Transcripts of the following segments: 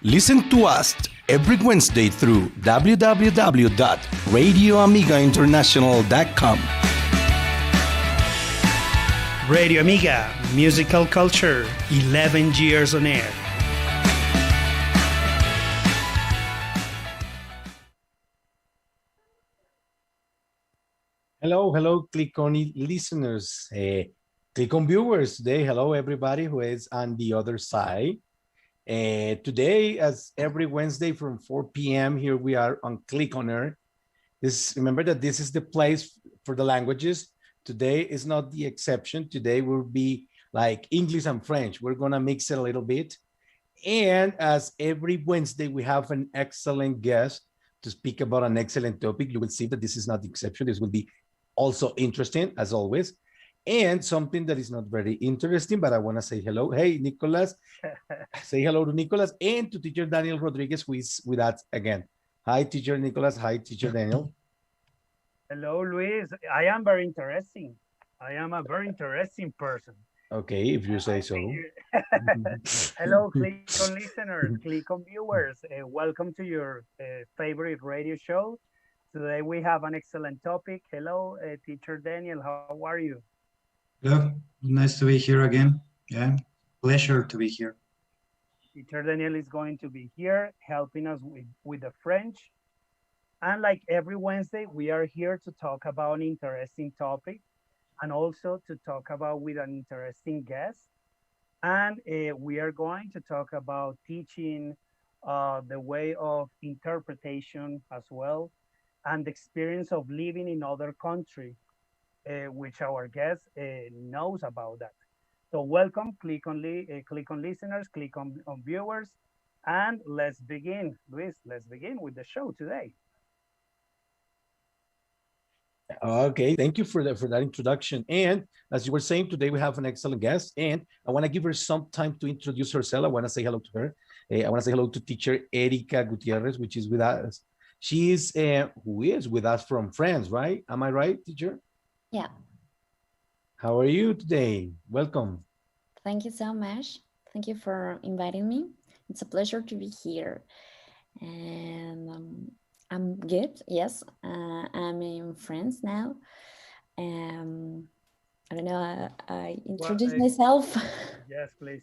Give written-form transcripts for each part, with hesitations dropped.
Listen to us every Wednesday through www.radioamigainternational.com. Radio Amiga, musical culture, 11 years on air. Hello, Clic on listeners, Clic on viewers. Today, hello everybody who is on the other side. Today, as every Wednesday from 4 p.m., here we are on Clic on Air. Remember that this is the place for the languages. Today is not the exception. Today will be like English and French. We're gonna mix it a little bit. And as every Wednesday, we have an excellent guest to speak about an excellent topic. You will see that this is not the exception. This will be also interesting, as always. And something that is not very interesting, but I want to say hello. Hey, Nicolas. Say hello to Nicolas and to teacher Daniel Rodriguez, who is with us again. Hi, teacher Nicolas. Hi, teacher Daniel. Hello, Luis. I am very interesting. I am a very interesting person. Okay, if you say so. Hello, Clic on listeners, Clic on viewers. Welcome to your favorite radio show. Today we have an excellent topic. Hello, teacher Daniel. How are you? Hello, nice to be here again. Yeah, pleasure to be here. Teacher Daniel is going to be here helping us with the French. And like every Wednesday, we are here to talk about an interesting topic and also to talk about with an interesting guest. And we are going to talk about teaching, the way of interpretation as well, and the experience of living in other country. Which our guest knows about that. So welcome, Clic on listeners, Clic on viewers, and let's begin, Luis. Let's begin with the show today. Okay, thank you for that introduction. And as you were saying, today we have an excellent guest, and I want to give her some time to introduce herself. I want to say hello to her. I want to say hello to teacher Erika Gutierrez, which is with us. She is who is with us from France, right? Am I right, teacher? Yeah. How are you today? Welcome. Thank you so much. Thank you for inviting me. It's a pleasure to be here. And I'm good. Yes, I'm in France now. I don't know. I introduce myself. Yes, please.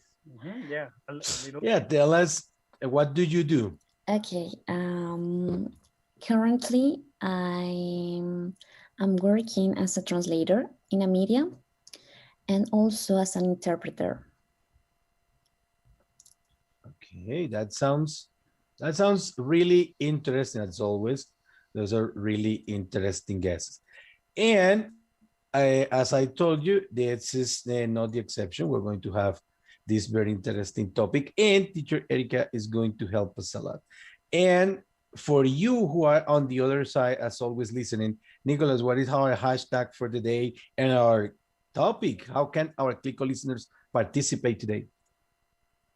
Yeah, a little. Yeah, tell us, what do you do? Okay. Currently, I'm working as a translator in a media and also as an interpreter. Okay, that sounds really interesting as always. Those are really interesting guests. And as I told you, this is not the exception. We're going to have this very interesting topic, and teacher Erika is going to help us a lot. And for you who are on the other side, as always, listening, Nicholas, what is our hashtag for the day and our topic? How can our Clic listeners participate today?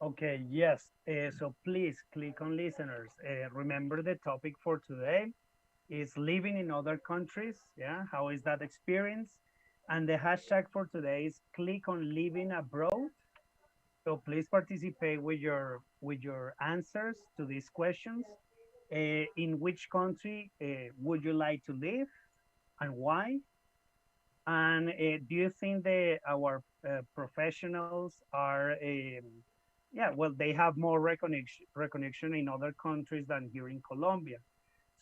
Okay, yes. So please, Clic on listeners. Remember the topic for today is living in other countries. Yeah, how is that experience? And the hashtag for today is Clic on living abroad. So please participate with your answers to these questions. In which country would you like to live and why? And do you think that our professionals are, yeah, well, they have more recognition in other countries than here in Colombia.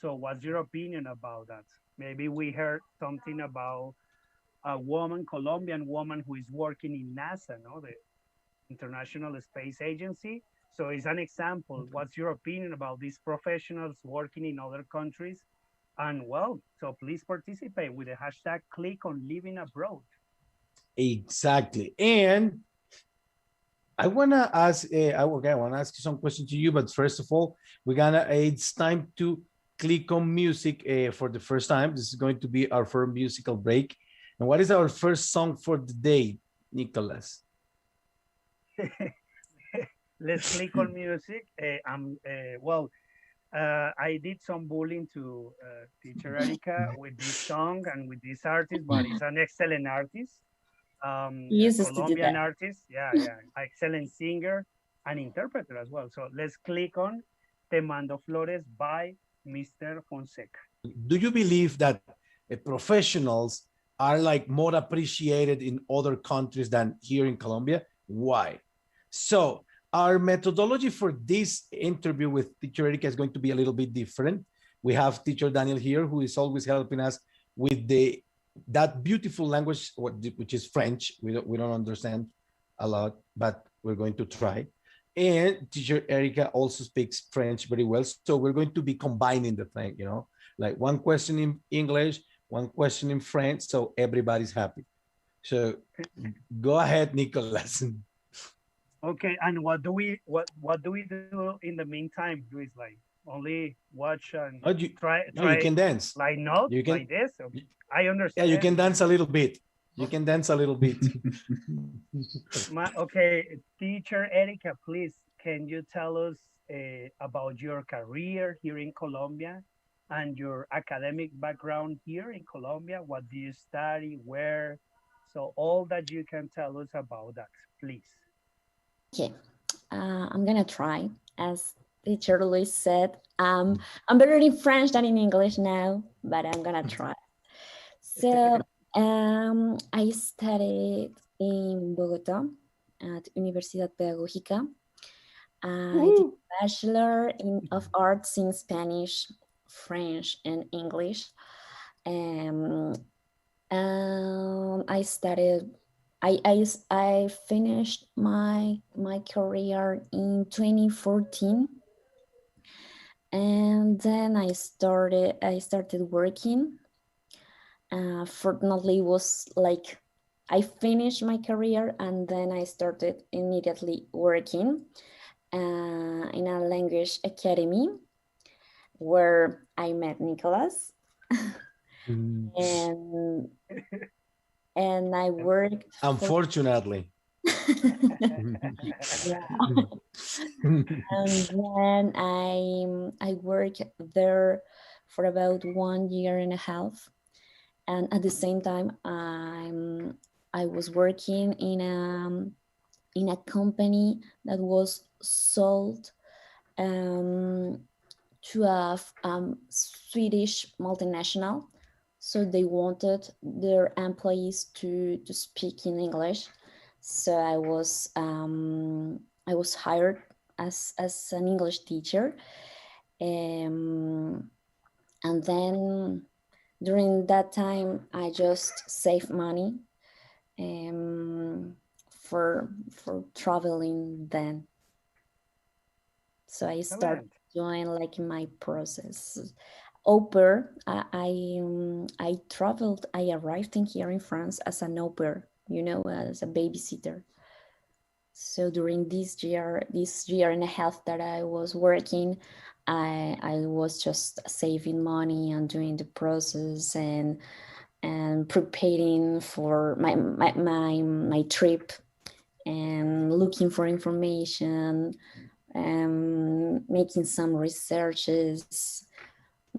So what's your opinion about that? Maybe we heard something about a Colombian woman who is working in NASA, no, the International Space Agency. So it's an example. What's your opinion about these professionals working in other countries? And well, so please participate with the hashtag Clic on living abroad. Exactly. And I want to ask, I want to ask you some questions to you, but first of all, it's time to click on music for the first time. This is going to be our first musical break. And what is our first song for the day, Nicholas? Let's click on music. I did some bullying to teacher Erika with this song and with this artist, but it's an excellent artist. He uses Colombian to do that. artist, excellent singer. an interpreter as well. So let's click on Te Mando Flores by Mr. Fonseca. Do you believe that professionals are like more appreciated in other countries than here in Colombia? Why? So our methodology for this interview with teacher Erica is going to be a little bit different. We have teacher Daniel here, who is always helping us with that beautiful language, which is French. We don't understand a lot, but we're going to try. And teacher Erica also speaks French very well. So we're going to be combining the thing, like one question in English, one question in French, so everybody's happy. So go ahead, Nicolas. Okay, and what do we do in the meantime? Luis, like only watch and try. You can dance. Like notes, you can, like this. Okay. I understand. Yeah, you can dance a little bit. You can dance a little bit. Okay, teacher Erica, please, can you tell us about your career here in Colombia and your academic background here in Colombia? What do you study? Where? So all that you can tell us about that, please. Okay, I'm gonna try. As teacher Luis said, I'm better in French than in English now, but I'm gonna try. So I studied in Bogota at Universidad Pedagógica. I did a Bachelor of Arts in Spanish, French, and English. I finished my career in 2014, and then I started working. Fortunately, was like I finished my career and then I started immediately working in a language academy where I met Nicolas. and I worked. Unfortunately. And then I worked there for about 1 year and a half. And at the same time, I was working in a company that was sold to a Swedish multinational. So they wanted their employees to speak in English. So I was hired as an English teacher, and then during that time I just saved money for traveling then. So I started doing like my process. Au pair, I traveled, I arrived in here in France as an au pair, as a babysitter. So during this year and a half that I was working, I was just saving money and doing the process and preparing for my trip and looking for information and making some researches.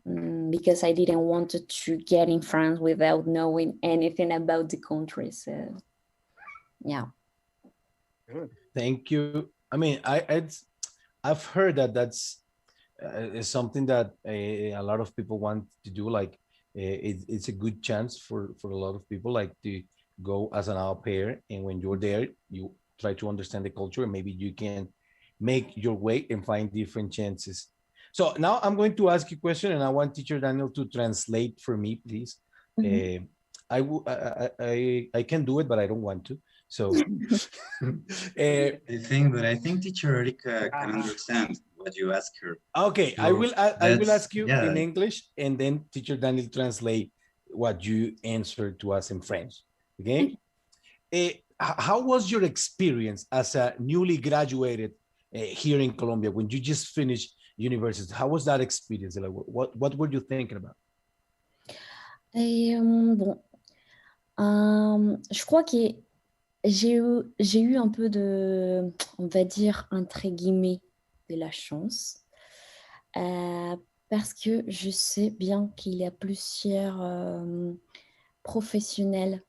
Because I didn't want to get in France without knowing anything about the country. So, yeah. Good. Thank you. I mean, I've heard that's is something that a lot of people want to do. Like, it's a good chance for a lot of people, like to go as an au pair, and when you're there, you try to understand the culture, and maybe you can make your way and find different chances. So now I'm going to ask you a question, and I want teacher Daniel to translate for me, please. Mm-hmm. I can do it, but I don't want to. So I think teacher Erica can understand what you ask her. Okay, so I will ask you in English, and then teacher Daniel translate what you answered to us in French. Okay. How was your experience as a newly graduated here in Colombia when you just finished university? How was that experience? Like, what were you thinking about? Je crois que j'ai eu un peu de, on va dire, entre guillemets, de la chance. Parce que je sais bien qu'il y a plusieurs professionnels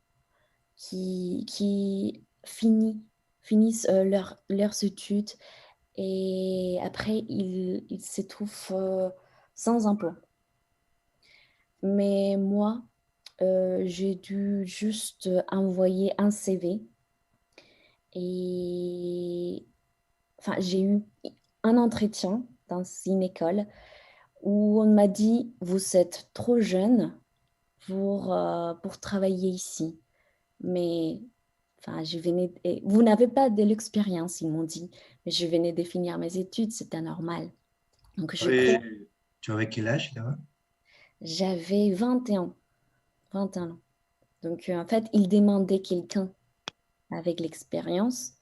qui finissent leurs études et après, il se trouve sans emploi. Mais moi, j'ai dû juste envoyer un CV et enfin, j'ai eu un entretien dans une école où on m'a dit, vous êtes trop jeune pour travailler ici. Mais enfin, vous n'avez pas de l'expérience, ils m'ont dit. Mais je venais de finir mes études, c'était normal. Donc, je crois, Tu avais quel âge là? j'avais 21 ans. Donc, en fait, ils demandaient quelqu'un avec l'expérience.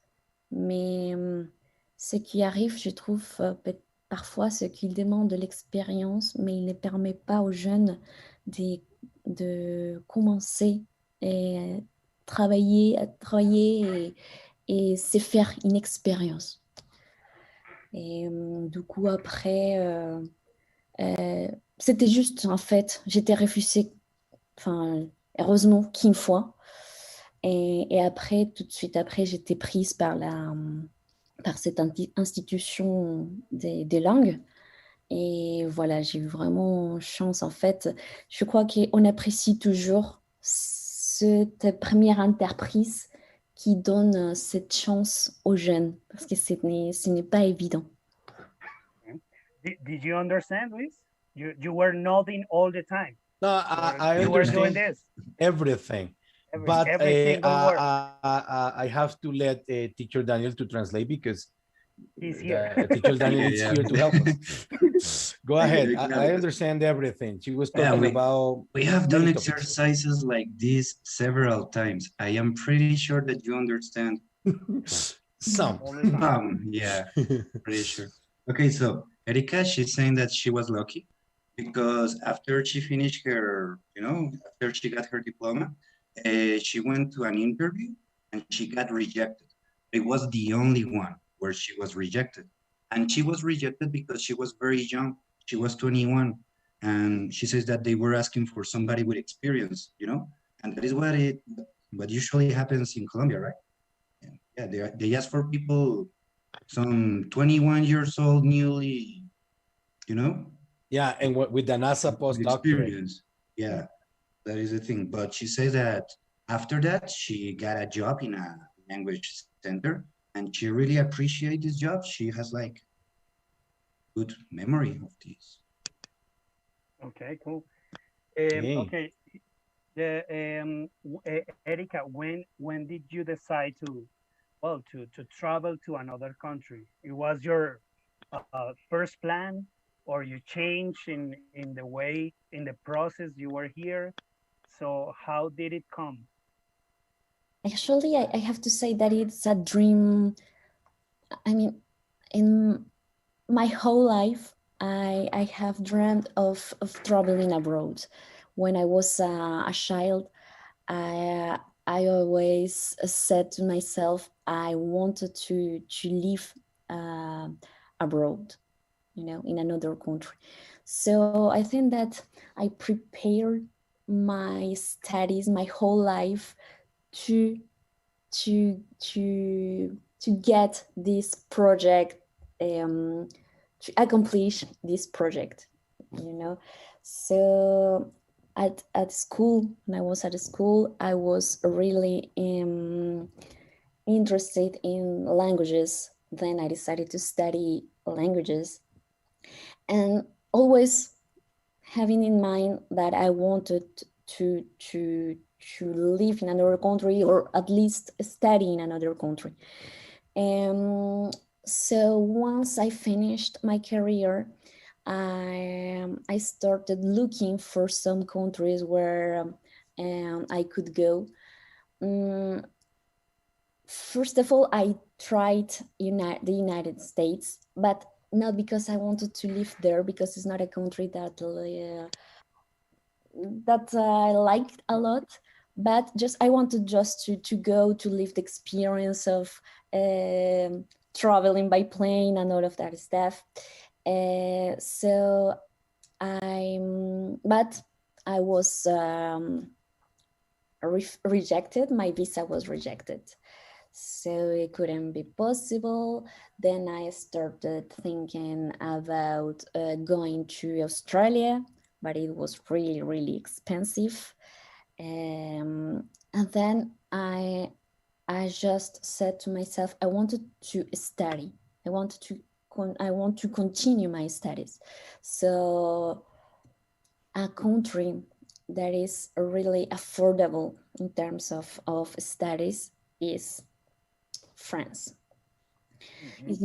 Mais ce qui arrive, je trouve, parfois, ce qu'ils demandent de l'expérience, mais il ne permet pas aux jeunes de commencer et travailler et se faire une expérience. Et du coup, après, c'était juste, en fait, j'étais refusée, enfin, heureusement qu'une fois. Et après, tout de suite après, j'étais prise par cette institution des langues. Et voilà, j'ai eu vraiment chance. En fait, je crois qu'on apprécie toujours cette première entreprise qui donne cette chance aux jeunes parce que ce n'est pas évident. Did you understand, Luis? You were nodding all the time. No, I You were doing understand this. everything, but every single word. I have to let teacher Daniel to translate because He's here. teacher Daniel is Yeah. here to help us. Go ahead. I Yeah. understand everything. She was Yeah, talking about we have many done topics. exercises like this several times. I am pretty sure that you understand. Some. Yeah, pretty sure. Okay, so Erika, she's saying that she was lucky because after she finished her, after she got her diploma, she went to an interview and she got rejected. It was the only one where she was rejected. And she was rejected because she was very young. She was 21. And she says that they were asking for somebody with experience, and that is what usually happens in Colombia, right? Yeah, they ask for people, some 21 years old, newly, Yeah, and with the NASA postdoctorate. experience. Yeah, that is the thing. But she says that after that, she got a job in a language center, and she really appreciates this job. She has like good memory of this. Okay, cool. Okay. Okay. Erika, when did you decide to travel to another country? It was your first plan, or you changed in the way, in the process you were here? So how did it come? Actually, I have to say that it's a dream. I mean, in my whole life, I have dreamt of traveling abroad. When I was a child, I always said to myself, I wanted to live abroad, in another country. So I think that I prepared my studies, my whole life to get this project, to accomplish this project, So at school, when I was at school, I was really interested in languages. Then I decided to study languages, and always having in mind that I wanted to live in another country, or at least study in another country. So once I finished my career, I started looking for some countries where I could go. First of all, I tried the United States, but not because I wanted to live there, because it's not a country that I liked a lot, but I wanted to go to live the experience of traveling by plane and all of that stuff. But I was rejected. My visa was rejected. so it couldn't be possible. Then I started thinking about going to Australia, but it was really, really expensive. And then I just said to myself, I wanted to study. I want to continue my studies. So a country that is really affordable in terms of studies is France. It's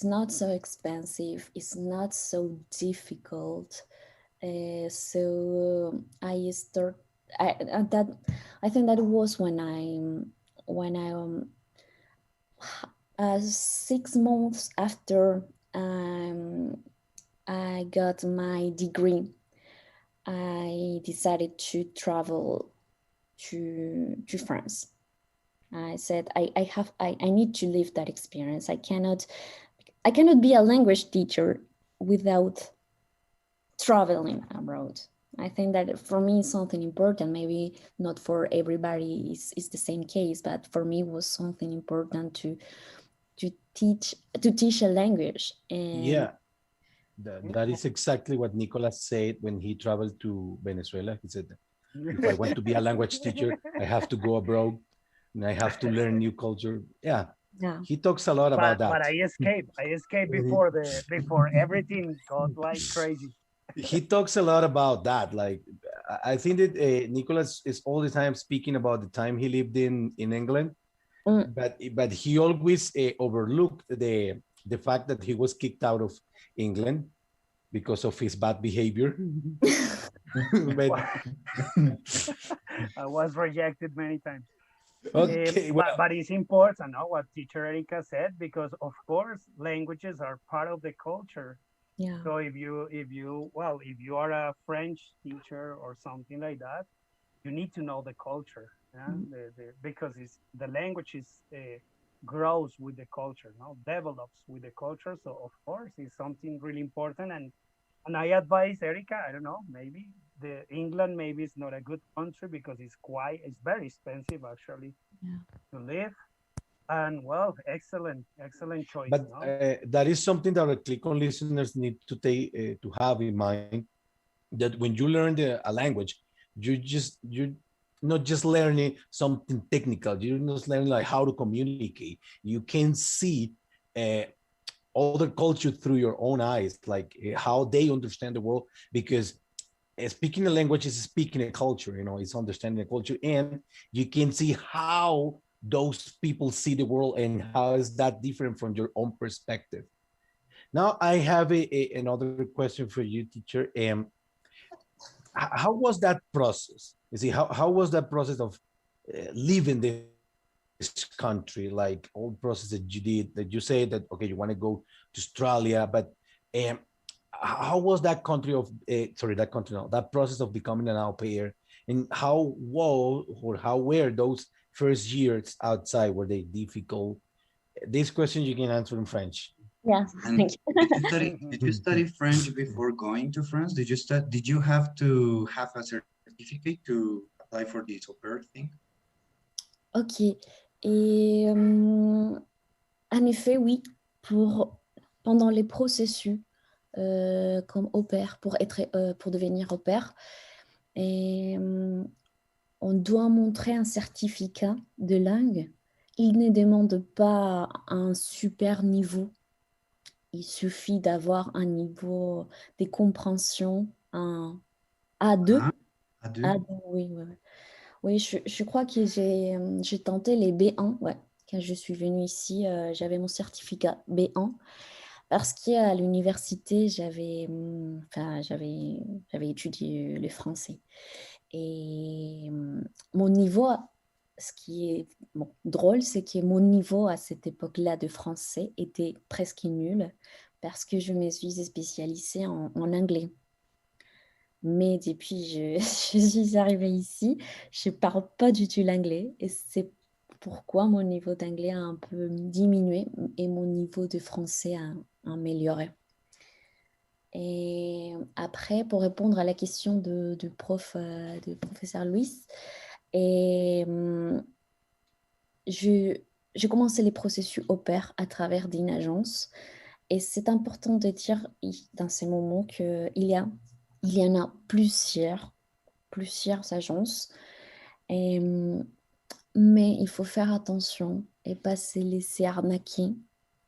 not so expensive. It's not so difficult. So I think that was when I 6 months after I got my degree, I decided to travel to France. I said I need to live that experience. I cannot be a language teacher without traveling abroad. I think that for me is something important. Maybe not for everybody is the same case, but for me it was something important to teach a language. And Yeah, that is exactly what Nicolas said when he traveled to Venezuela. He said, if I want to be a language teacher, I have to go abroad and I have to learn new culture. Yeah, yeah, he talks a lot about but that. I escaped before everything got like crazy. He talks a lot about that. Like, I think that Nicolas is all the time speaking about the time he lived in England, but he always overlooked the fact that he was kicked out of England because of his bad behavior. But, I was rejected many times. okay, well, But it's important, no, what teacher Erika said, because of course languages are part of the culture. yeah, So if you are a French teacher or something like that, you need to know the culture, yeah? Because the language grows with the culture, no, develops with the culture. So of course, it's something really important. And I advise Erica, I don't know, maybe the England maybe is not a good country because it's very expensive actually yeah. to live. And well, excellent choice, but no? that is something that our Click-On listeners need to take to have in mind, that when you learn a language, you're not just learning something technical. You're not learning like how to communicate. You can see uh, other culture through your own eyes, like how they understand the world. Because speaking a language is speaking a culture. You know, it's understanding a culture, and you can see how those people see the world and how is that different from your own perspective. Now, I have another question for you, teacher. How was that process? You see, how was that process of leaving this country? Like all the process that you did, that you say that okay, you want to go to Australia, but um, how was that country of that country, no, that process of becoming an au pair, and how were those first years outside? Were they difficult? This question you can answer in French. Yeah, And thank you. did you study French before going to France? Did you have to have a certificate to apply for the au pair thing? Ok. Et en effet, oui, pendant les processus comme au pair, pour devenir au pair, et, on doit montrer un certificat de langue. Il ne demande pas un super niveau. Il suffit d'avoir un niveau de compréhension, un A2. Ah, à deux. A2, oui, oui. Oui, je crois que j'ai tenté les B1, ouais. Quand je suis venue ici, j'avais mon certificat B1 parce qu'à l'université, j'avais étudié le français. Et mon niveau, ce qui est drôle, c'est que mon niveau à cette époque-là de français était presque nul parce que je me suis spécialisée en anglais. Mais depuis je suis arrivée ici, je parle pas du tout l'anglais et c'est pourquoi mon niveau d'anglais a un peu diminué et mon niveau de français a amélioré. Et après, pour répondre à la question de professeur Louis, et je j'ai commencé les processus au pair à travers d'une agence. Et c'est important de dire dans ces moments qu'il y en a plusieurs agences. Et, mais il faut faire attention et pas se laisser arnaquer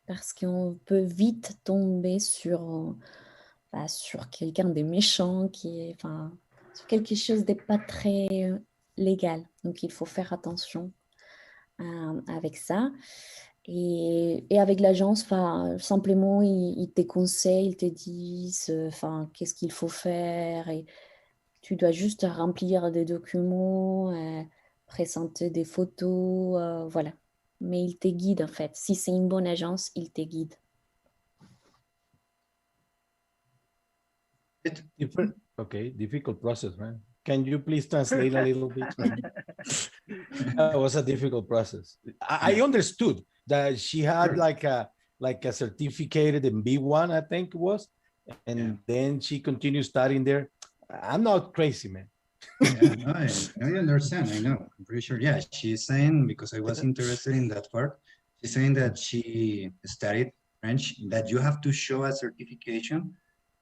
parce qu'on peut vite tomber sur quelqu'un de méchant sur quelque chose de pas très légal. Donc, il faut faire attention avec ça. Et avec l'agence, simplement, ils te conseillent, ils te disent qu'est-ce qu'il faut faire. Et tu dois juste remplir des documents, présenter des photos, voilà. Mais ils te guident, en fait. Si c'est une bonne agence, ils te guident. Different. Okay, difficult process, man. Can you please translate a little bit? That was a difficult process. I understood that she had like a certificate in B1, I think it was, and then she continued studying there. I'm not crazy, man. Yeah, no, I understand. I know. I'm pretty sure. Yeah, she's saying, because I was interested in that part, she's saying that she studied French, that you have to show a certification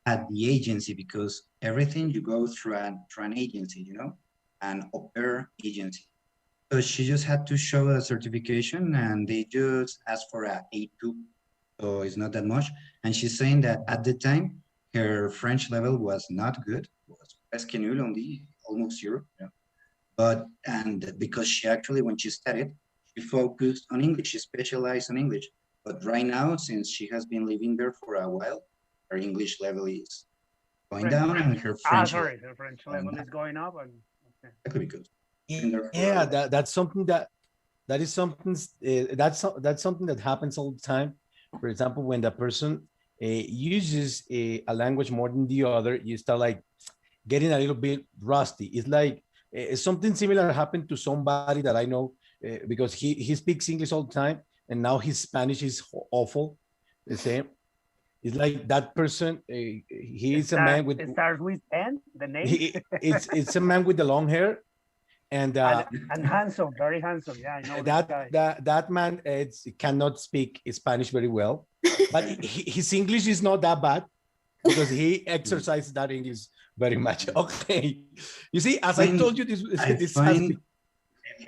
at the agency, because everything you go through an agency, you know, an au pair agency. So she just had to show a certification, and they just asked for a A2, so it's not that much. And she's saying that at the time, her French level was not good, was presque nul on the almost zero. Yeah. And because she actually, when she studied, she focused on English, she specialized on English. But right now, since she has been living there for a while, her English level is going down, and her French her French level is going up. And okay. Exactly, because yeah, that's something that's something that happens all the time. For example, when the person uses a language more than the other, you start like getting a little bit rusty. It's like something similar happened to somebody that I know because he speaks English all the time, and now his Spanish is awful. The same. It's like that person. He's a man with. It starts with N. The name. It's a man with the long hair, and handsome, very handsome. Yeah, I know that man cannot speak Spanish very well, but his English is not that bad because he exercises that English very much. Okay, you see, as I told you, this has been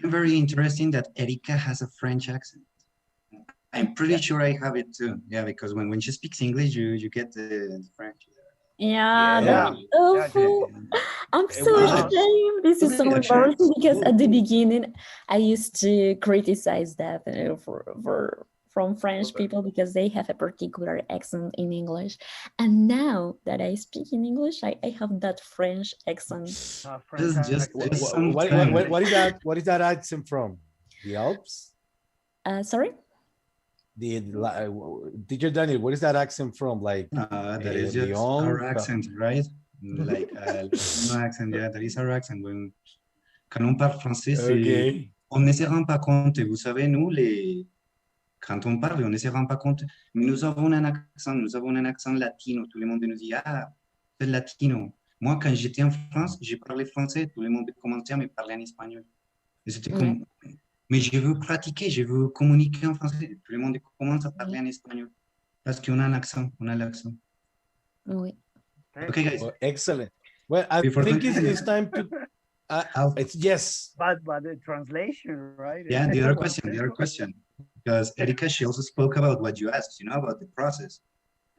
very interesting that Erika has a French accent. I'm pretty sure I have it too. Yeah, because when she speaks English, you get the French. Yeah, that's awful. I'm so ashamed. This is so embarrassing because at the beginning, I used to criticize that from French people because they have a particular accent in English. And now that I speak in English, I have that French accent. What is that accent from? The Alps? Sorry? Teacher Daniel, what is that accent from? Like that is just our accent, right? Like no accent, yeah, that is our accent. Quand on parle français, on ne se rend pas compte. Vous savez, nous, quand on parle, on ne se rend pas compte. Mais nous avons un accent latino. Tout le monde nous dit, ah, c'est latino. Moi, quand j'étais en France, j'ai parlé français. Tout le monde commençait à me parler en espagnol. Et c'était comme... Mais je veux pratiquer, je veux communiquer en français. Tout le monde commence à parler en espagnol. Parce qu'on a un accent, on a l'accent. Oui. Okay, guys. Well, excellent. Well, I think it's time to... it's yes. But the translation, right? Yeah, the other question. Because Erika, she also spoke about what you asked, about the process.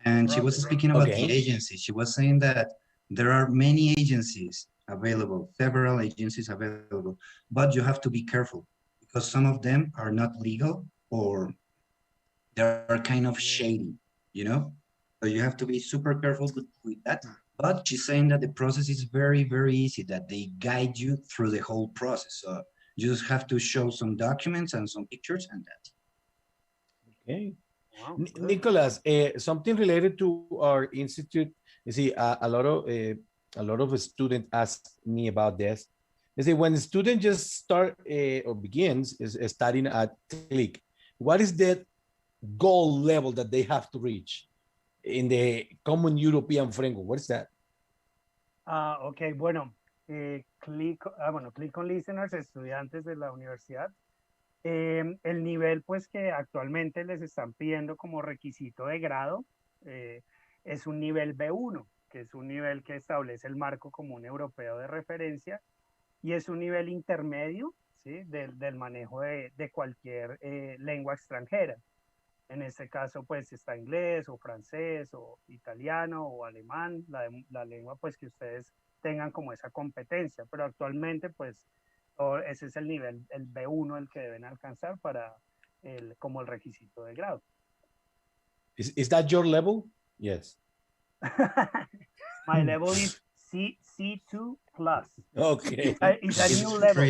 And she was speaking about the agency. She was saying that there are many agencies available, several agencies available, but you have to be careful because some of them are not legal or they're kind of shady, So you have to be super careful with that. But she's saying that the process is very, very easy, that they guide you through the whole process. So you just have to show some documents and some pictures and that. Okay. Wow, Nicholas, something related to our institute. You see, a lot of students ask me about this. They say when the student just start or begins is studying at Clic, what is the goal level that they have to reach in the common European framework? What is that? Okay, bueno, Clic on listeners, estudiantes de la universidad. El nivel pues que actualmente les están pidiendo como requisito de grado es un nivel B1, que es un nivel que establece el marco común europeo de referencia y es un nivel intermedio, ¿sí? Del manejo de cualquier lengua extranjera. En este caso, pues está inglés o francés o italiano o alemán, la lengua pues que ustedes tengan como esa competencia, pero actualmente pues ese es el nivel, el B1 el que deben alcanzar para como el requisito de grado. Is that your level? Yes. My level is C2 plus. Okay. It's a new level.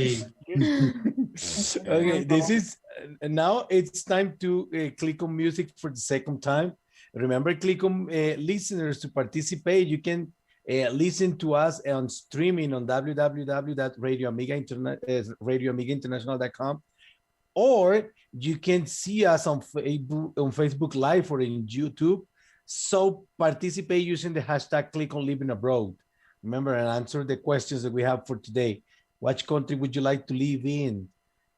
Okay, this is now it's time to click on music for the second time. Remember, click on listeners to participate. You can listen to us on streaming on www.radioamigainternational.com, or you can see us on Facebook Live or in YouTube. So participate using the hashtag click on living abroad. Remember, and answer the questions that we have for today. Which country would you like to live in?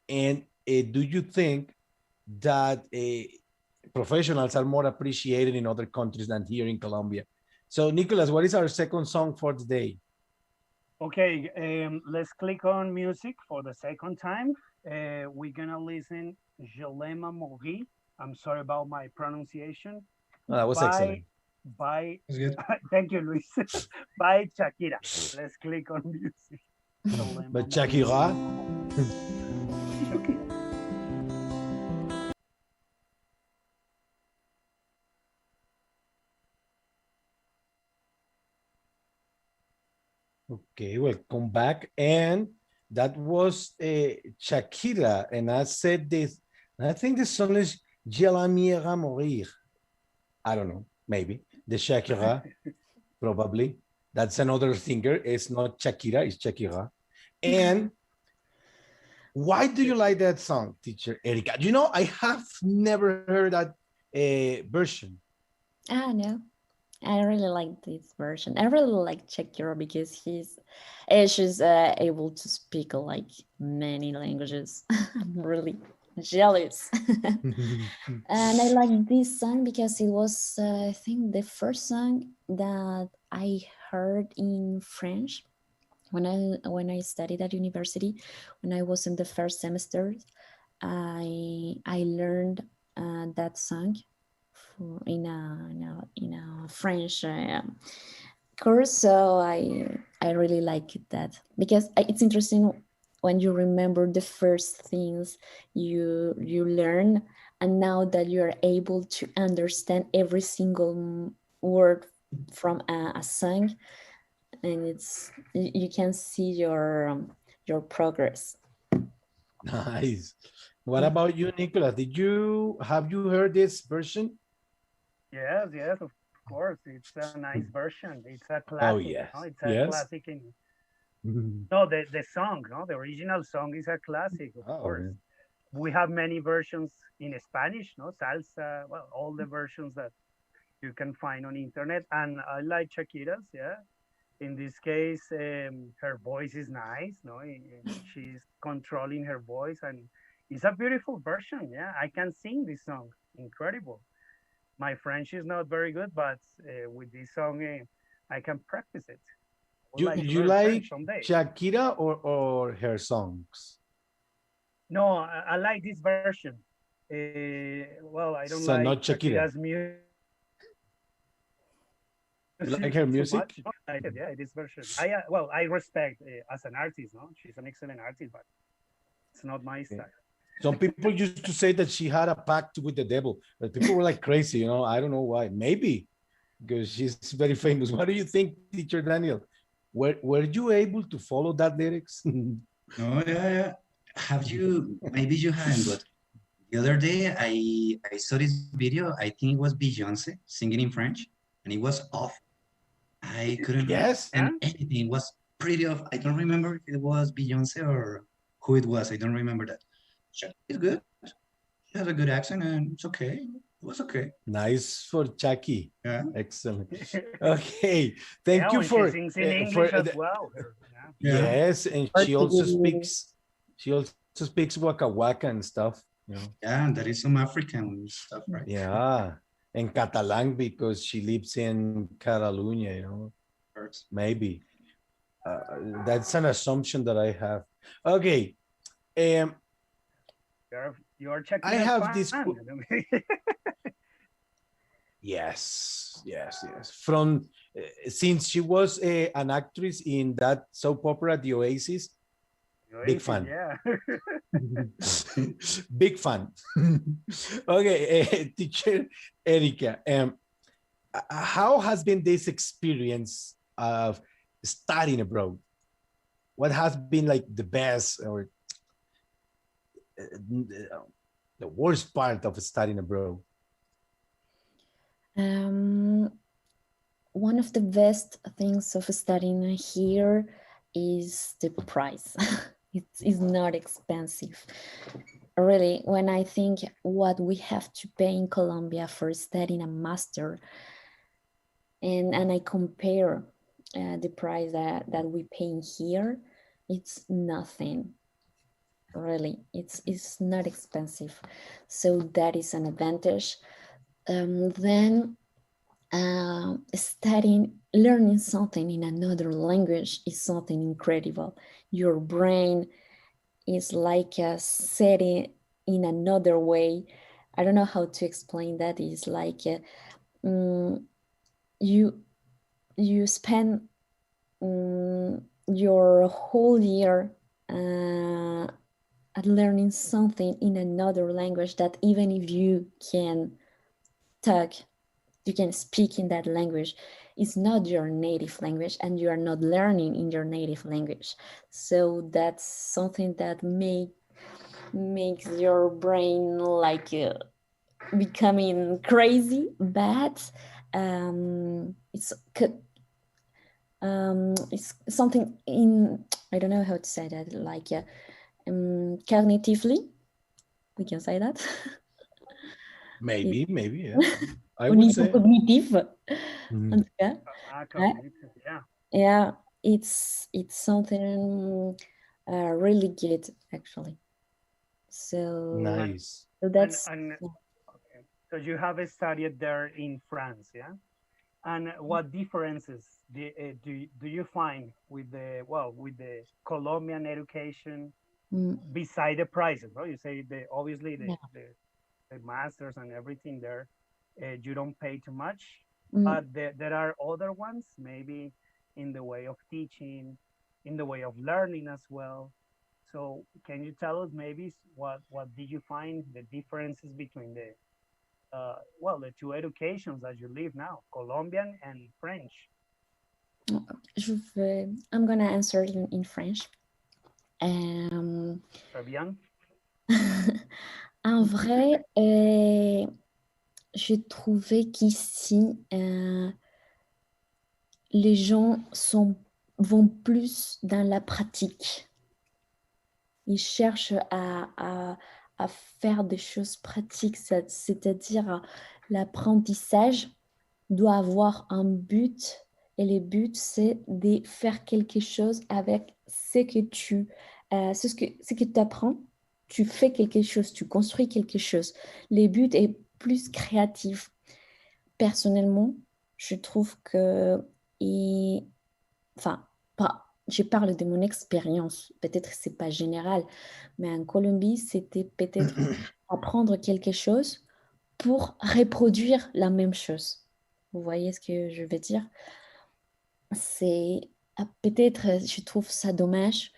And do you think that professionals are more appreciated in other countries than here in Colombia? So, Nicholas, what is our second song for today? Okay, let's click on music for the second time. We're gonna listen Je l'aime mourir. I'm sorry about my pronunciation. Oh, that was excellent. Thank you, Luis. By Shakira. Let's click on music. But Shakira. Okay, welcome back. And that was Shakira. And I said this, I think the song is Je l'aime mourir. I don't know, maybe. The Shakira, probably. That's another singer. It's not Shakira, it's Shakira. And why do you like that song, teacher Erika? You know, I have never heard that version. No. I really like this version. I really like Shakira because she's able to speak like many languages. I'm really jealous. And I like this song because it was, I think, the first song that I heard in French when I studied at university. When I was in the first semester, I learned that song in a French course, so I really like that because it's interesting when you remember the first things you learn, and now that you are able to understand every single word from a song, and it's you can see your progress. Nice. What about you, Nicolas? Have you heard this version? Yes, of course. It's a nice version. It's a classic. Oh, yes. No? It's a classic. No, the song, no, the original song is a classic, of course. Yeah. We have many versions in Spanish, no, salsa, well, all the versions that you can find on internet. And I like Shakira's, yeah. In this case, her voice is nice, no, she's controlling her voice, and it's a beautiful version. Yeah, I can sing this song. Incredible. My French is not very good, but with this song, I can practice it. You like Shakira or her songs? No, I like this version. Well, I don't so like not Shakira's music. You like her music? Yeah, this version. I respect as an artist, no? She's an excellent artist, but it's not my style. Some people used to say that she had a pact with the devil, but people were like crazy, you know. I don't know why. Maybe because she's very famous. What do you think, teacher Daniel? Were you able to follow that lyrics? Oh, yeah. Have you? Maybe you haven't, but the other day I saw this video. I think it was Beyonce singing in French, and it was off. I couldn't understand anything. It was pretty off. I don't remember if it was Beyonce or who it was. I don't remember that. It's good. She has a good accent, and it's okay. It was okay. Nice for Jackie. Yeah. Excellent. Okay. Thank you for sings in English as well. Yes, and she also So speaks Waka Waka and stuff, you know. Yeah, that is some African stuff, right? Yeah, and Catalan because she lives in Catalunya, you know. First. Maybe. That's an assumption that I have. Okay. You're checking I a have fan. this. Yes. From since she was an actress in that soap opera, The Oasis, big fan. Yeah. Big fan. Okay, teacher Erika, how has been this experience of studying abroad? What has been like the best or the worst part of studying abroad? One of the best things of studying here is the price. It's not expensive. Really, when I think what we have to pay in Colombia for studying a master, and I compare the price that we pay in here, it's nothing. Really, it's not expensive. So that is an advantage. Then learning something in another language is something incredible. Your brain is like a setting in another way. I don't know how to explain that. It's like you spend your whole year at learning something in another language that even if you can talk, you can speak in that language, it's not your native language and you are not learning in your native language. So that's something that makes your brain like becoming crazy, but it's something in, I don't know how to say that, like cognitively, we can say that. Maybe, yeah. I would say. Cognitive. Mm. Yeah, it's something really good actually. So nice. So that's So you have studied there in France, yeah? And what differences do you find with the Colombian education beside the prices? Well, you say obviously the masters and everything there, you don't pay too much, but there are other ones maybe in the way of teaching, in the way of learning as well. So can you tell us maybe what did you find the differences between the two educations that you live now, Colombian and French? I'm gonna answer in French. Très bien. En vrai, j'ai trouvé qu'ici, les gens vont plus dans la pratique. Ils cherchent à faire des choses pratiques, c'est-à-dire l'apprentissage doit avoir un but et le but, c'est de faire quelque chose avec ce que tu apprends. Tu fais quelque chose, tu construis quelque chose. Le but est plus créatif. Personnellement, je trouve que, je parle de mon expérience, peut-être que c'est pas général, mais en Colombie, c'était peut-être apprendre quelque chose pour reproduire la même chose. Vous voyez ce que je veux dire? C'est peut-être, je trouve ça dommage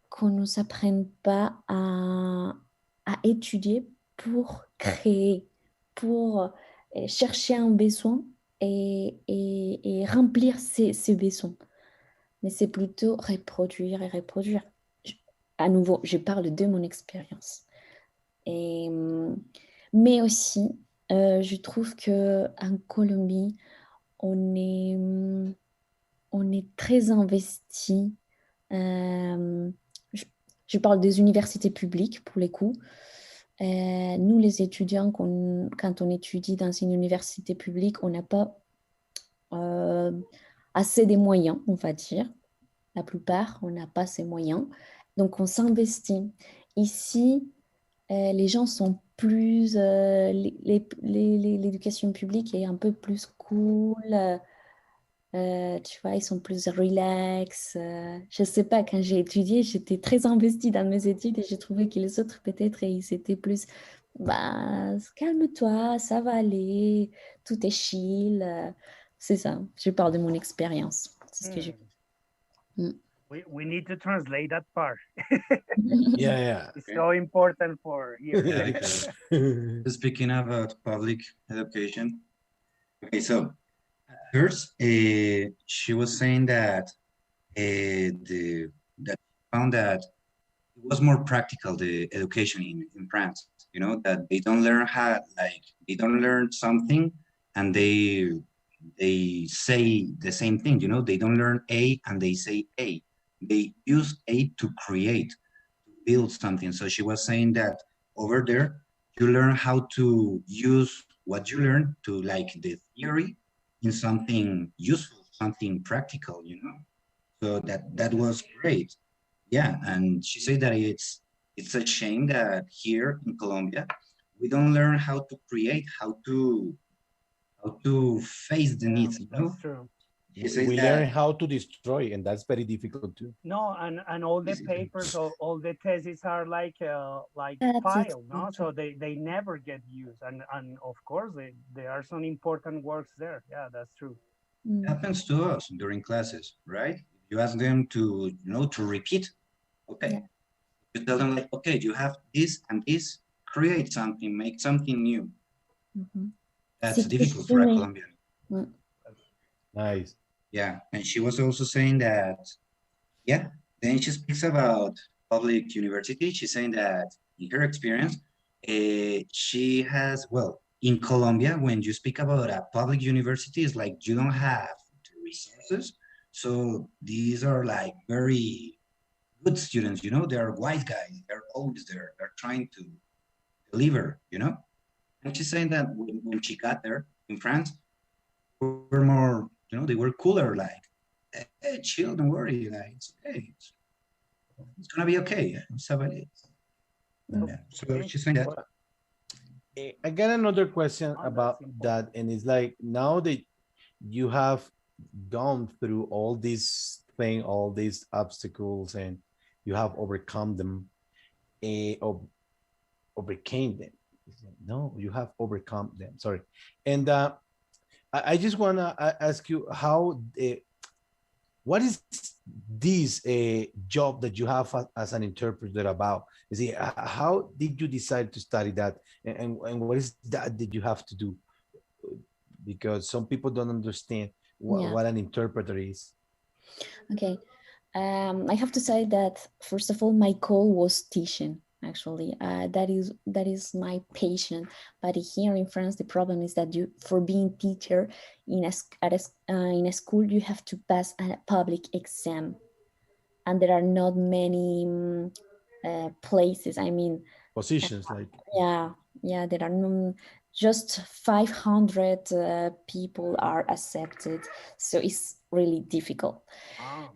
qu'on ne s'apprenne pas à étudier pour créer, pour chercher un besoin et remplir ces besoins. Mais c'est plutôt reproduire et reproduire. À nouveau, je parle de mon expérience. Mais aussi, je trouve qu'en Colombie, on est très investi. Je parle des universités publiques pour les coups. Nous, les étudiants, quand on étudie dans une université publique, on n'a pas assez de moyens, on va dire. La plupart, on n'a pas ces moyens. Donc, on s'investit. ici, les gens sont plus... l'éducation publique est un peu plus cool. Tu vois, ils sont plus relax. Je sais pas, quand j'ai étudié, j'étais très investie dans mes études et j'ai trouvé que les autres, peut-être, ils étaient plus... Bah, calme-toi, ça va aller, tout est chill. C'est ça, je parle de mon expérience. C'est ce que je... Mm. We need to translate that part. Yeah, It's Okay. so important for here. Yeah, because speaking about public education, okay, so first, she was saying that that found that it was more practical, the education in France. You know, that they don't learn how, like they don't learn something and they say the same thing. You know, they don't learn A and they say A. They use A to create, to build something. So she was saying that over there, you learn how to use what you learn to like the theory in something useful, something practical, you know. So that was great. Yeah, and she said that it's a shame that here in Colombia we don't learn how to create, how to face the needs, you know. That's true. She says we that learn how to destroy, and that's very difficult too. No, and all the papers, all the theses are like That's filed, no? exactly. So they never get used, and of course there are some important works there. Yeah, that's true. it happens to us during classes, right? You ask them to, you know, to repeat. Okay. Yeah. You tell them like, okay, you have this and this, create something, make something new. That's C'est difficult for a extremely- Colombian. Mm. Nice. Yeah, and she was also saying that, yeah, then she speaks about public university. She's saying that in her experience, she has, well, in Colombia, when you speak about a public university, it's like you don't have the resources. So these are like very good students, you know, they're wise guys, they're always there, they're trying to deliver, you know? And she's saying that when she got there in France, were more, you know, they were cooler, like, hey, chill, don't worry, like, it's okay. It's gonna be okay. It's about it. Yeah. So she's saying that. I got another question Oh, that's about important. that, and it's like now that you have gone through all these thing, all these obstacles, and you have overcome them, or overcame them. No, you have overcome them. Sorry, and I just wanna ask you how what is this job that you have as an interpreter about? Is it how did you decide to study that, and what is that you have to do? Because some people don't understand what an interpreter is. Okay. I have to say that first of all, my goal was teaching. Actually, that is my passion. But here in France, the problem is that for being teacher in a school, you have to pass a public exam, and there are not many places. I mean, Positions like yeah, there are just 500 people are accepted, so it's really difficult. Oh.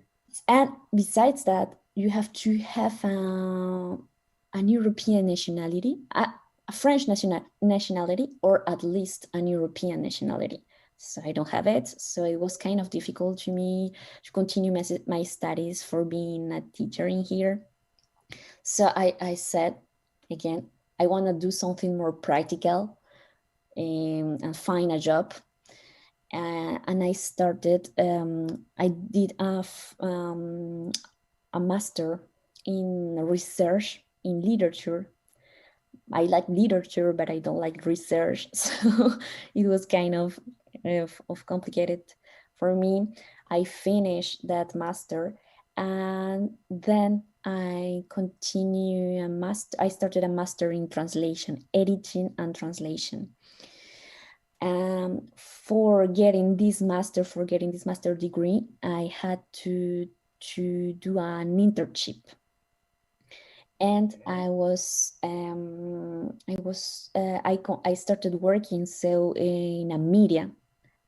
And besides that, you have to have an European nationality, a French nationality, or at least an European nationality. So I don't have it. So it was kind of difficult to me to continue my studies for being a teacher in here. So I said, again, I want to do something more practical and find a job. And I started, I did a master in research in literature. I like literature, but I don't like research. So it was kind of complicated for me. I finished that master, and then I I started a master in translation, editing and translation. For getting this master degree, I had to do an internship, and I started working in a media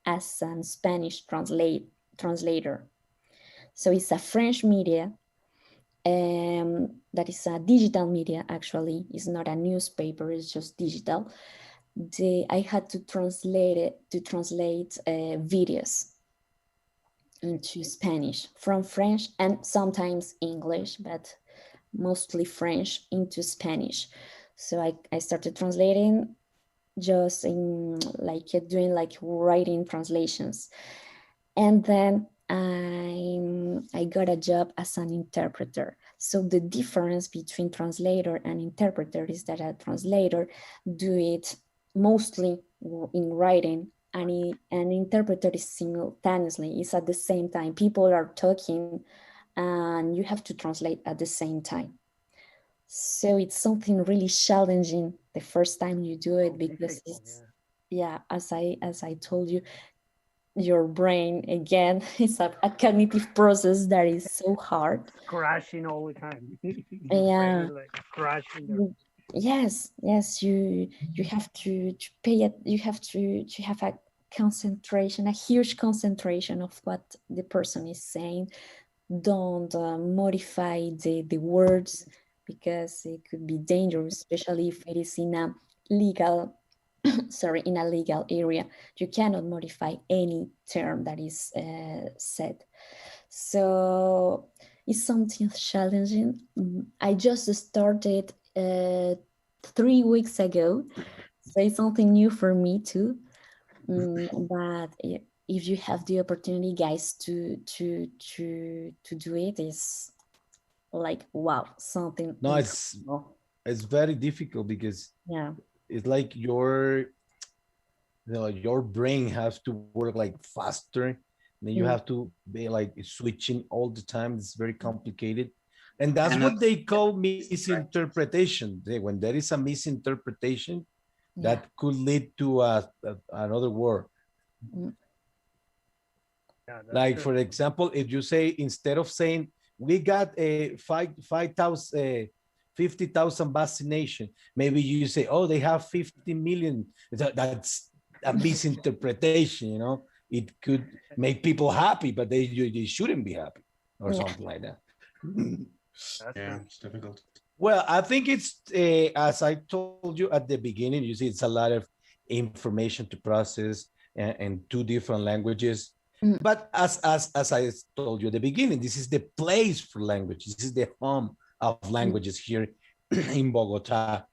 as a Spanish translator. So it's a French media, that is a digital media. Actually, it's not a newspaper, it's just digital. I had to translate videos into Spanish from French and sometimes English, but mostly French into Spanish. So I started translating just in doing writing translations. And then I got a job as an interpreter. So the difference between translator and interpreter is that a translator do it mostly in writing, and an interpreter is simultaneously. It's at the same time. People are talking and you have to translate at the same time. So it's something really challenging the first time you do it, because it's, yeah, as I told you, your brain again is a cognitive process that is so hard. It's crashing all the time. Yeah. Like crashing. Yes, you have to pay it. You have to have a concentration, a huge concentration of what the person is saying. Don't modify the words, because it could be dangerous, especially if it is in a legal in a legal area. You cannot modify any term that is said. So it's something challenging. I just started 3 weeks ago, so it's something new for me too. But if you have the opportunity, guys, to do it, is like, wow, something. No, it's very difficult, because yeah, it's like your brain has to work like faster. Then you have to be like switching all the time. It's very complicated. And that's what they call misinterpretation. When there is a misinterpretation, that could lead to another word. Like, for example, if you say, instead of saying, we got a 50,000 vaccination, maybe you say, oh, they have 50 million. That's a misinterpretation, you know. It could make people happy, but they shouldn't be happy, or something like that. Yeah, it's difficult. Well, I think it's, as I told you at the beginning, you see, it's a lot of information to process, and 2 different languages. But as I told you at the beginning, this is the place for language. This is the home of languages here in Bogota,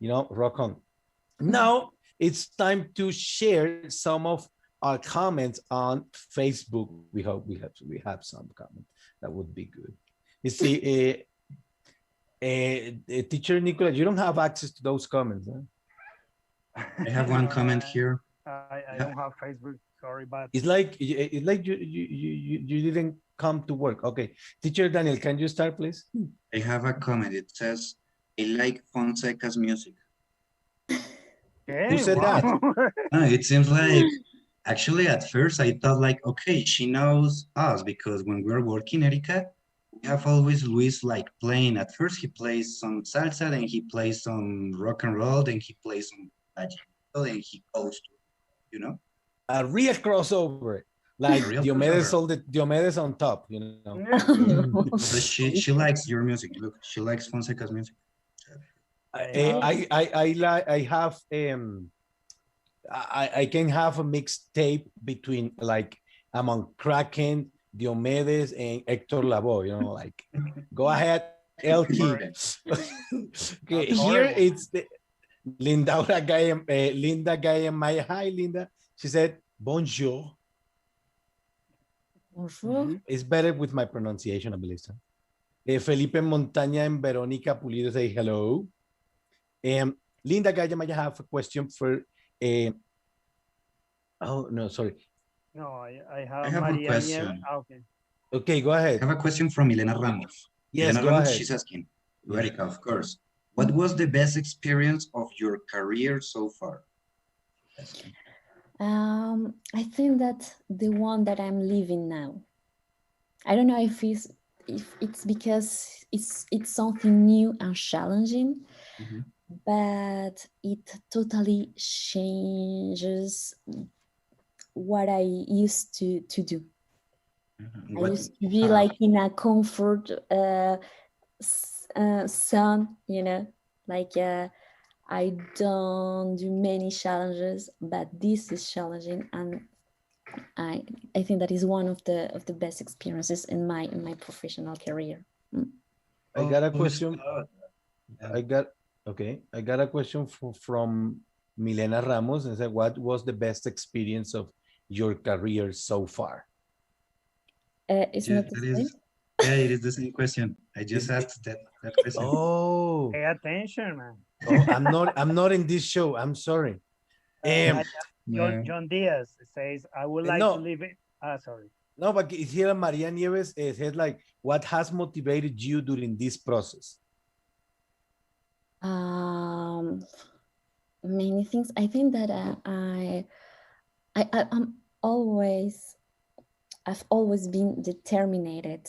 you know, rock on. Now it's time to share some of our comments on Facebook. We hope we have some comments. That would be good. You see, Teacher Nicola, you don't have access to those comments, huh? I have one comment here. I don't have Facebook. Sorry, but it's like you didn't come to work. Okay, Teacher Daniel, can you start, please? I have a comment. It says, I like Fonseca's music. Who said that? It seems like, actually, at first I thought like, okay, she knows us, because when we're working, Erika, we have always Luis like playing. At first he plays some salsa, then he plays some rock and roll, then he plays some vallenato, then he goes to, you know, a real crossover, like Diomedes on top, you know. So she likes your music. Look, she likes Fonseca's music. I can have a mixtape between, like, among Kraken, Diomedes, and Hector Lavoe, you know, like, go ahead, Elkie. Okay, here it's the Linda Gaia Maya. Hi, Linda. She said, bonjour. Bonjour. It's better with my pronunciation, I believe so. Felipe Montaña and Veronica Pulido say hello. Linda Gaia Maya have a question for, oh, no, sorry. No, I have a question. Okay, go ahead. I have a question from Elena Ramos. Yes, Elena go Ramos, ahead. she's asking, Erika, of course, what was the best experience of your career so far? I think that the one that I'm living now. I don't know if it's because it's something new and challenging, but it totally changes what I used to do. I used to be like in a comfort some, you know, like I don't do many challenges, but this is challenging, and I think that is one of the best experiences in my professional career. I got a Oh, question. Scott. I got okay. I got a question from Milena Ramos and said, "What was the best experience of your career so far?" It's Yeah, not the that same. is, yeah, it is the same question. I just Is it? asked that question. Oh, Pay attention, man. oh, I'm not in this show. I'm sorry. Um, Yeah. John Diaz says, I would like to no, live it. Ah, sorry. no, but here Maria Nieves said like, what has motivated you during this process? Um, Many things. I think that I'm always, I've always been determined.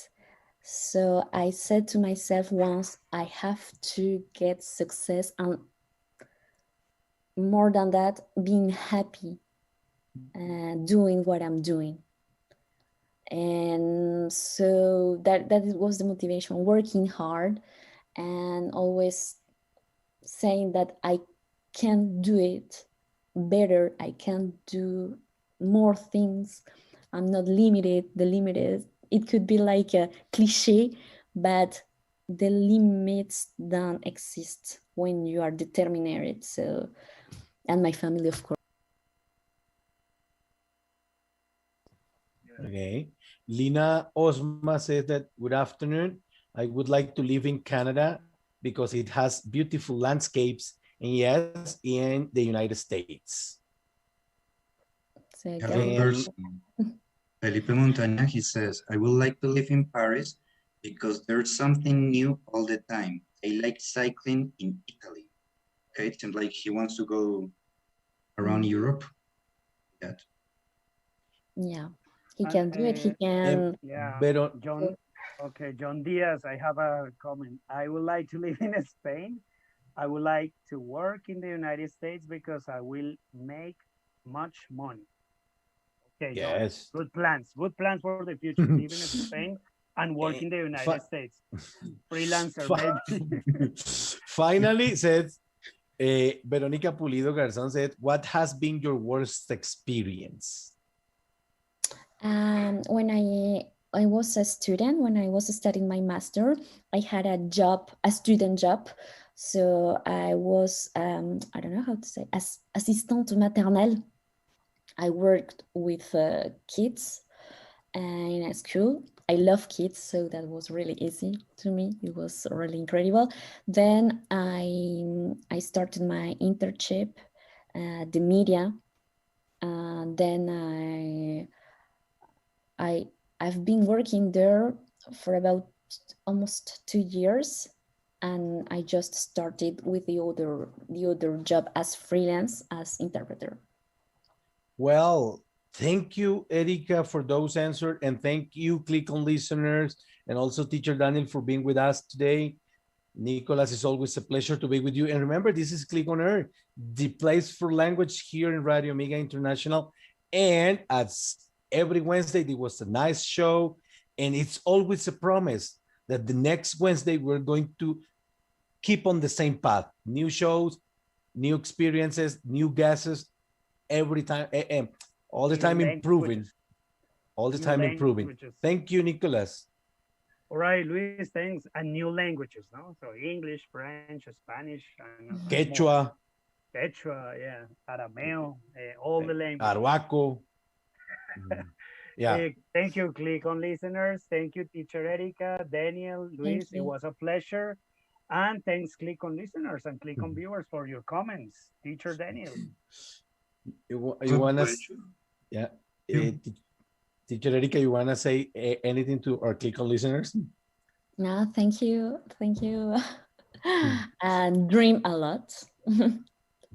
So I said to myself once, I have to get success, and more than that, being happy and doing what I'm doing. And so that was the motivation, working hard and always saying that I can do it better, I can do more things, I'm not limited. The limit is, it could be like a cliche, but the limits don't exist when you are determined. So, and my family, of course. Okay. Lina Osma says that, good afternoon. I would like to live in Canada because it has beautiful landscapes, and yes, in the United States. So I have a And person, Felipe Montaña, he says, I would like to live in Paris because there's something new all the time. I like cycling in Italy. Okay, it seems like he wants to go around Europe. That. yeah, he And, can do it. He can. yeah, Pero, John. Okay, John Diaz, I have a comment. I would like to live in Spain. I would like to work in the United States because I will make much money. Okay, John. yes. Good plans. Good plans for the future. Live in Spain and work Eh, in the United fi- States. Freelancer, fi- maybe. Finally, says Veronica Pulido Garzón said, what has been your worst experience? When I was a student, when I was studying my master, I had a job, a student job. So I was, I don't know how to say, as assistante maternelle. I worked with kids in a school. I love kids, so that was really easy to me. It was really incredible. Then I started my internship, the media. Then I've been working there for about almost 2 years, and I just started with the other job as freelance as interpreter. Well, thank you, Erika, for those answers. And thank you, Click on listeners, and also Teacher Daniel for being with us today. Nicholas, it's always a pleasure to be with you. And remember, this is Click on Earth, the place for language here in Radio Amiga International. And as every Wednesday, there was a nice show. And it's always a promise that the next Wednesday, we're going to keep on the same path. New shows, new experiences, new guests, every time, all the New time improving, languages. all the New time improving. languages. Thank you, Nicholas. All right, Luis, thanks. And new languages, no? So English, French, Spanish, and more. Quechua, Quechua, yeah, Arameo, all the languages. Arhuaco. Yeah. Thank you, Click on listeners. Thank you, Teacher Erika, Daniel, Luis. It you. was a pleasure. And thanks, Click on listeners and Click on viewers for your comments. Teacher Daniel. You Good want to, question. yeah. Yeah. Teacher Erika, you want to say anything to our Click on listeners? No, thank you. Thank you. And dream a lot.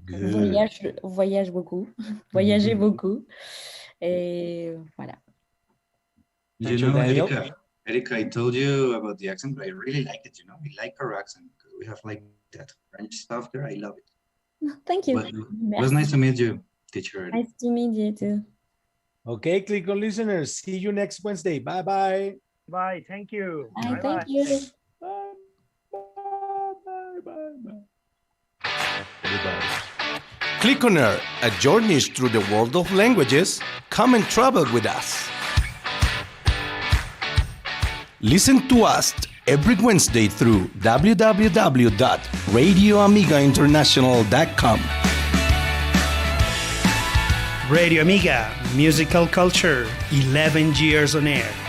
Good. Voyage beaucoup. Voyagez beaucoup. Voilà. You Teacher know, Daniel? Erika, I told you about the accent, but I really like it. You know, we like our accent because we have like that French stuff there. I love it. Thank you. But it was nice to meet you, teacher. Nice to meet you too. Okay, Click on listeners. See you next Wednesday. Bye-bye. Bye. Thank you. Bye. Bye-bye. Thank you. Bye. Clic on Air, a journey through the world of languages. Come and travel with us. Listen to us every Wednesday through www.radioamigainternational.com. Radio Amiga, musical culture, 11 years on air.